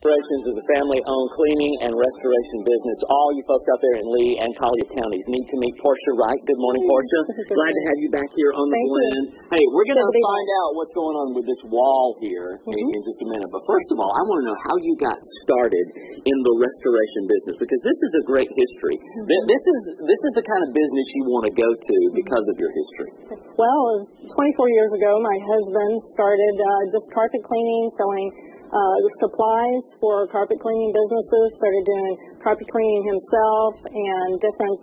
Restorations is a family-owned cleaning and restoration business. All you folks out there in Lee and Collier counties need to meet Portia Wright. Good morning, Portia. Glad to have you back here on the Glen. Hey, we're going to find out what's going on with this wall here in just a minute. But first of all, I want to know how you got started in the restoration business, because this is a great history. This is the kind of business you want to go to because of your history. Well, 24 years ago, my husband started just carpet cleaning, selling supplies for carpet cleaning businesses, started doing carpet cleaning himself and different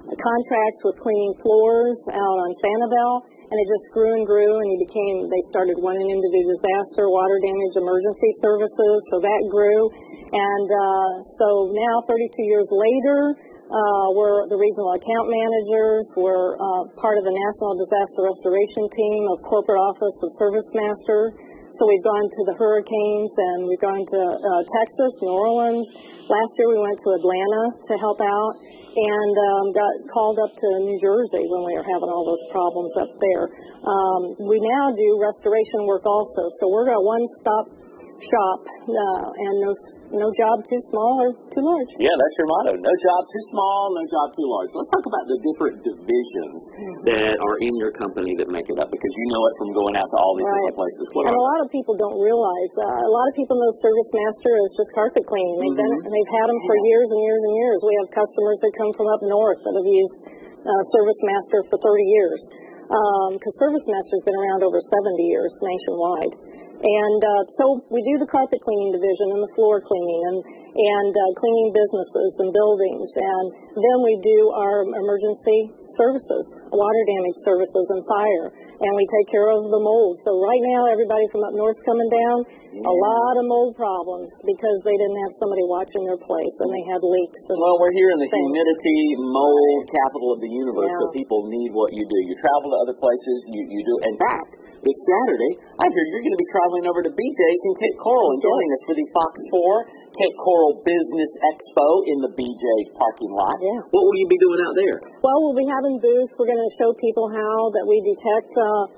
contracts with cleaning floors out on Sanibel, and it just grew and grew, and they started wanting him to do disaster, water damage, emergency services, so that grew, and so now 32 years later, we're the regional account managers, we're part of the National Disaster Restoration Team of Corporate Office of ServiceMaster. So we've gone to the hurricanes, and we've gone to Texas, New Orleans. Last year we went to Atlanta to help out, and got called up to New Jersey when we were having all those problems up there. We now do restoration work also, so we're a one-stop shop, and no job too small or too large. Yeah, that's your motto. No job too small, no job too large. Let's talk about the different divisions that are in your company that make it up, because you know it from going out to all these different places. And a lot of people don't realize, a lot of people know ServiceMaster is just carpet cleaning. They've had them for years and years and years. We have customers that come from up north that have used ServiceMaster for 30 years, because ServiceMaster has been around over 70 years nationwide. And so we do the carpet cleaning division and the floor cleaning and cleaning businesses and buildings. And then we do our emergency services, water damage services and fire. And we take care of the mold. So right now, everybody from up north coming down, a lot of mold problems because they didn't have somebody watching their place and they had leaks. Well, we're here in the humidity, mold capital of the universe, but people need what you do. You travel to other places, you do. In fact, this Saturday, I hear you're going to be traveling over to BJ's in Cape Coral and joining us for the Fox 4 Cape Coral Business Expo in the BJ's parking lot. Yeah. What will you be doing out there? Well, we'll be having booths. We're going to show people how that we detect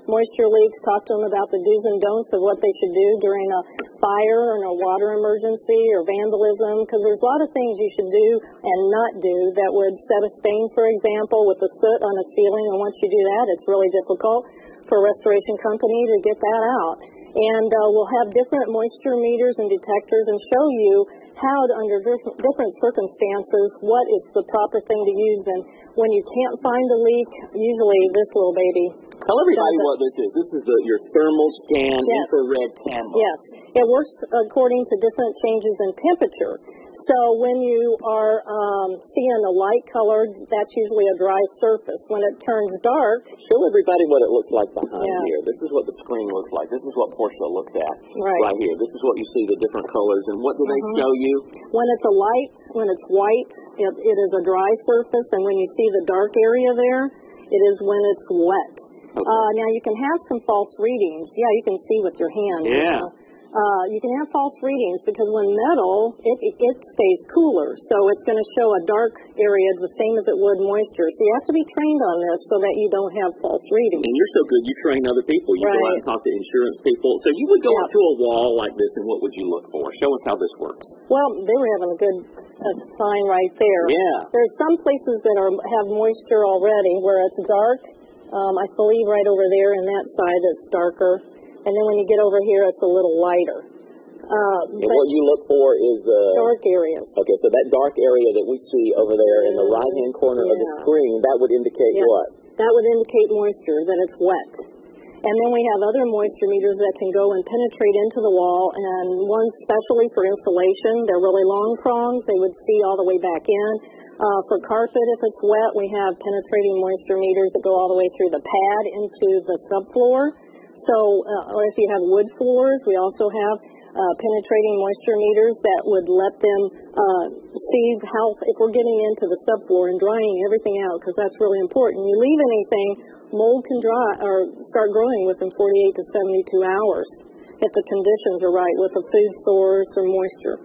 moisture leaks, talk to them about the do's and don'ts of what they should do during a fire or a water emergency or vandalism, because there's a lot of things you should do and not do that would set a stain, for example, with the soot on a ceiling, and once you do that, it's really difficult for a restoration company to get that out. And we'll have different moisture meters and detectors and show you how, under different circumstances, what is the proper thing to use. And when you can't find a leak, usually this little baby. Tell everybody what this is. This is your thermal scan infrared camera. Yes. It works according to different changes in temperature. So when you are seeing a light color, that's usually a dry surface. When it turns dark... Show everybody what it looks like behind here. This is what the screen looks like. This is what Portia looks at right here. This is what you see, the different colors. And what do they show you? When it's a light, when it's white, it is a dry surface. And when you see the dark area there, it is when it's wet. Okay. Now, you can have some false readings. Yeah, you can see with your hand. Yeah. You can have false readings because when metal, it stays cooler. So it's going to show a dark area the same as it would moisture. So you have to be trained on this so that you don't have false readings. And you're so good, you train other people. You go out and talk to insurance people. So you would go up to a wall like this, and what would you look for? Show us how this works. Well, they were having a good sign right there. Yeah. There's some places that have moisture already where it's dark. I believe right over there in that side it's darker. And then when you get over here, it's a little lighter. And what you look for is the... dark areas. Okay, so that dark area that we see over there in the right-hand corner of the screen, that would indicate what? That would indicate moisture, that it's wet. And then we have other moisture meters that can go and penetrate into the wall, and ones specially for insulation. They're really long prongs. They would see all the way back in. For carpet, if it's wet, we have penetrating moisture meters that go all the way through the pad into the subfloor. So, or if you have wood floors, we also have penetrating moisture meters that would let them see how, if we're getting into the subfloor and drying everything out, because that's really important. You leave anything, mold can dry or start growing within 48 to 72 hours if the conditions are right with the food source or moisture.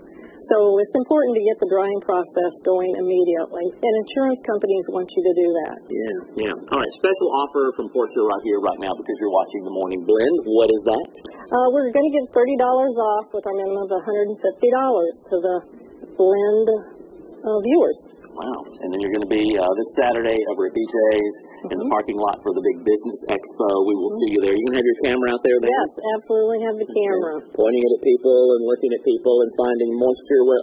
So it's important to get the drying process going immediately, and insurance companies want you to do that. Yeah. All right, special offer from Portia right here, right now, because you're watching the Morning Blend. What is that? We're going to give $30 off with our minimum of $150 to the blend viewers. Wow. And then you're going to be this Saturday over at BJ's in the parking lot for the big business expo. We will see you there. You can have your camera out there, man? Yes, absolutely have the camera. Pointing it at people and looking at people and finding moisture where,